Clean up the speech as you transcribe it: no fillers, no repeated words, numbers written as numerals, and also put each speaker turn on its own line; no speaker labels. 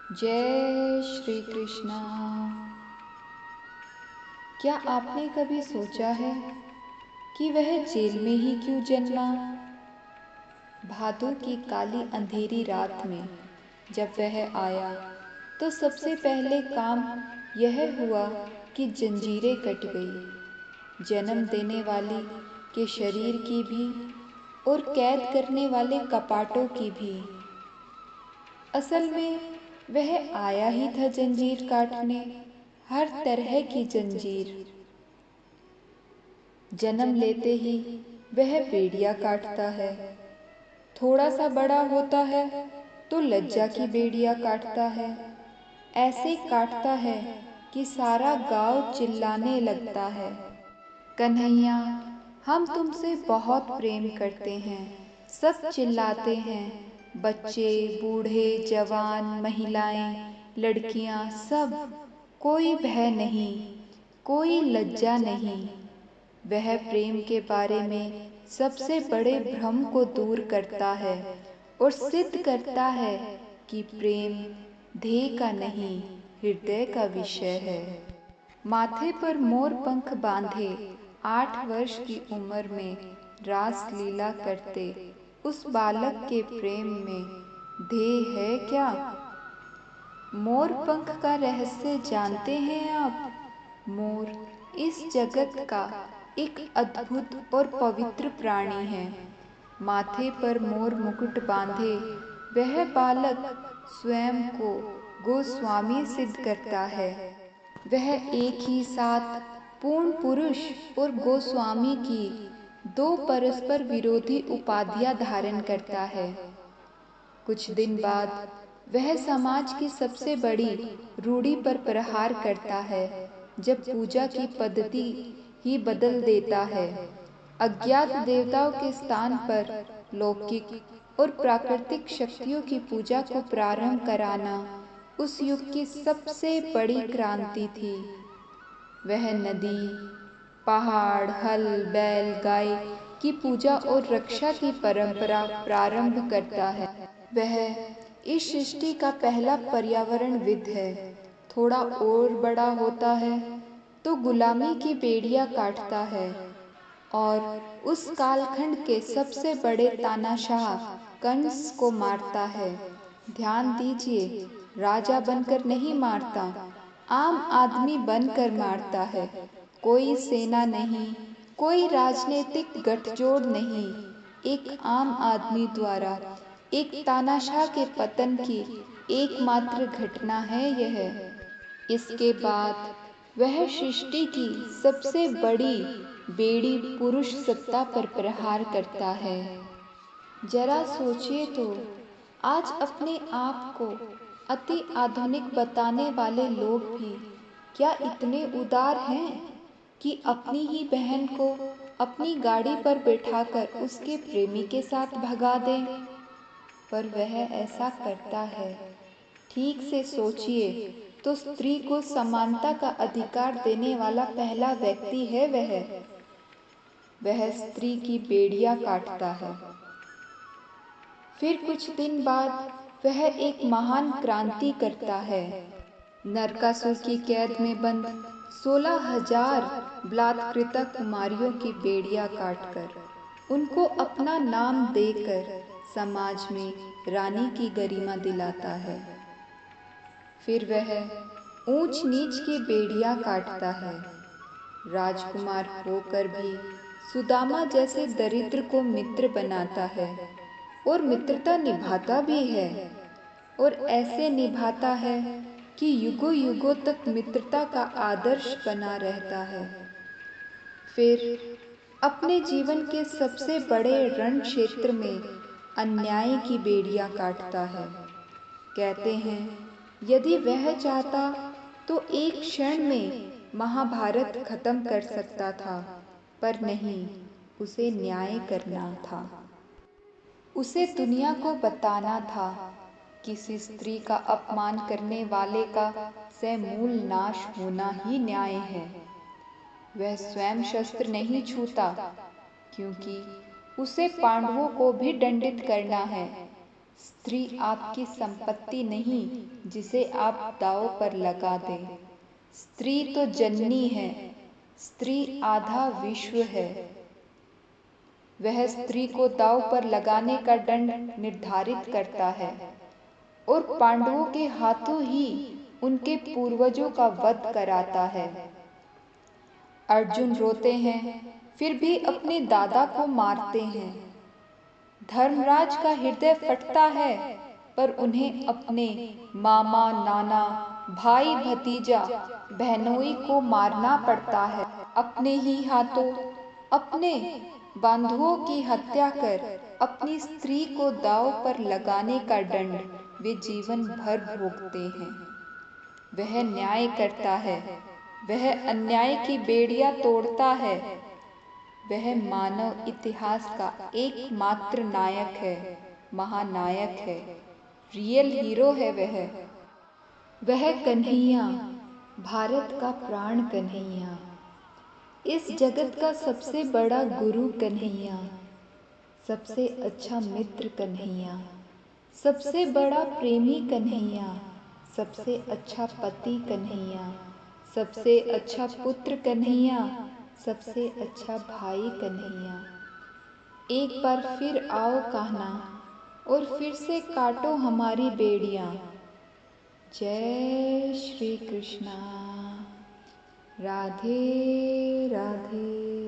जय श्री कृष्णा। क्या आपने कभी सोचा है कि वह जेल में ही क्यों जन्मा? भादों की काली अंधेरी रात में जब वह आया तो सबसे पहले काम यह हुआ कि जंजीरें कट गई, जन्म देने वाली के शरीर की भी और कैद करने वाले कपाटों की भी। असल में वह आया ही था जंजीर काटने, हर तरह की जंजीर। जन्म लेते ही वह बेड़ियां काटता है, थोड़ा सा बड़ा होता है तो लज्जा की बेड़ियां काटता है। ऐसे काटता है कि सारा गांव चिल्लाने लगता है, कन्हैया हम तुमसे बहुत प्रेम करते हैं। सब चिल्लाते हैं, बच्चे, बूढ़े, जवान, महिलाएं, लड़कियां, सब। कोई भय नहीं, कोई लज्जा नहीं। वह प्रेम के बारे में सबसे बड़े भ्रम को दूर करता है और सिद्ध करता है कि प्रेम देह का नहीं, हृदय का विषय है। माथे पर मोर पंख बांधे 8 वर्ष की उम्र में रास लीला करते उस बालक के प्रेम में देह है क्या? मोर पंख का रहस्य जानते हैं आप? मोर इस जगत का एक अद्भुत और पवित्र प्राणी है। माथे पर मोर मुकुट बांधे वह बालक स्वयं को गोस्वामी सिद्ध करता है। वह एक ही साथ पूर्ण पुरुष और गोस्वामी की दो परस्पर विरोधी उपाधियां धारण करता है। कुछ दिन बाद वह समाज की सबसे बड़ी रूढ़ी पर प्रहार करता है, जब पूजा की पद्धति ही बदल देता है। अज्ञात देवताओं के स्थान पर लौकिक और प्राकृतिक शक्तियों की पूजा को प्रारंभ कराना उस युग की सबसे बड़ी क्रांति थी। वह नदी, पहाड़, हल, बैल, गाय की पूजा और रक्षा की परंपरा प्रारंभ करता है। वह इस सृष्टि का पहला पर्यावरणविद है। थोड़ा और बड़ा होता है तो गुलामी की बेड़ियां काटता है और उस कालखंड के सबसे बड़े तानाशाह कंस को मारता है। ध्यान दीजिए, राजा बनकर नहीं मारता, आम आदमी बनकर मारता है। कोई सेना नहीं, कोई राजनीतिक गठजोड़ नहीं, एक आम आदमी द्वारा एक तानाशाह के पतन की एकमात्र घटना है यह। इसके बाद वह सृष्टि की सबसे बड़ी बेड़ी पुरुष सत्ता पर प्रहार करता है। जरा सोचिए तो, आज अपने आप को अति आधुनिक बताने वाले लोग भी क्या इतने उदार हैं कि अपनी ही बहन को अपनी गाड़ी पर बैठाकर उसके प्रेमी के साथ भगा दें? पर वह ऐसा करता है। ठीक से सोचिए तो स्त्री को समानता का अधिकार देने वाला पहला व्यक्ति है वह। वह स्त्री की बेड़ियां काटता है। फिर कुछ दिन बाद वह एक महान क्रांति करता है। नरकासुर की कैद में बंद 16,000 बलात्कृता कुमारियों की बेड़ियां काटकर उनको अपना नाम देकर समाज में रानी की गरिमा दिलाता है। फिर वह ऊंच नीच की बेड़ियां काटता है। राजकुमार होकर भी सुदामा जैसे दरिद्र को मित्र बनाता है और मित्रता निभाता भी है, और ऐसे निभाता है कि युगों युगों तक मित्रता का आदर्श बना रहता है। फिर अपने जीवन के सबसे बड़े रण क्षेत्र में अन्याय की बेड़ियां काटता है। कहते हैं यदि वह चाहता तो एक क्षण में महाभारत खत्म कर सकता था, पर नहीं, उसे न्याय करना था। उसे दुनिया को बताना था, किसी स्त्री का अपमान करने वाले का समूल नाश होना ही न्याय है। वह स्वयं शस्त्र नहीं छूता, क्योंकि उसे पांडवों को भी दंडित करना है। स्त्री आपकी संपत्ति नहीं जिसे आप दांव पर लगा दें। स्त्री तो जननी है, स्त्री आधा विश्व है। वह स्त्री को दांव पर लगाने का दंड निर्धारित करता है और पांडवों के हाथों ही उनके पूर्वजों का वध कराता है। अर्जुन रोते हैं, फिर भी अपने दादा को मारते हैं। धर्मराज का हृदय फटता है, पर उन्हें अपने मामा, नाना, भाई, भतीजा, बहनोई को मारना पड़ता है। अपने ही हाथों अपने बंधुओं की हत्या कर अपनी स्त्री को दांव पर लगाने का दंड वे जीवन भर भोगते हैं। वह न्याय करता है, वह अन्याय की बेड़ियां तोड़ता है। वह मानव इतिहास का एकमात्र नायक है, महानायक है, रियल हीरो है वह कन्हैया, भारत का प्राण कन्हैया, इस जगत का सबसे बड़ा गुरु कन्हैया, सबसे अच्छा मित्र कन्हैया, सबसे बड़ा प्रेमी कन्हैया, सबसे अच्छा पति कन्हैया, सबसे अच्छा पुत्र कन्हैया, सबसे अच्छा भाई कन्हैया। एक बार फिर आओ कान्हा और फिर से काटो हमारी बेड़ियां। जय श्री कृष्णा। राधे राधे।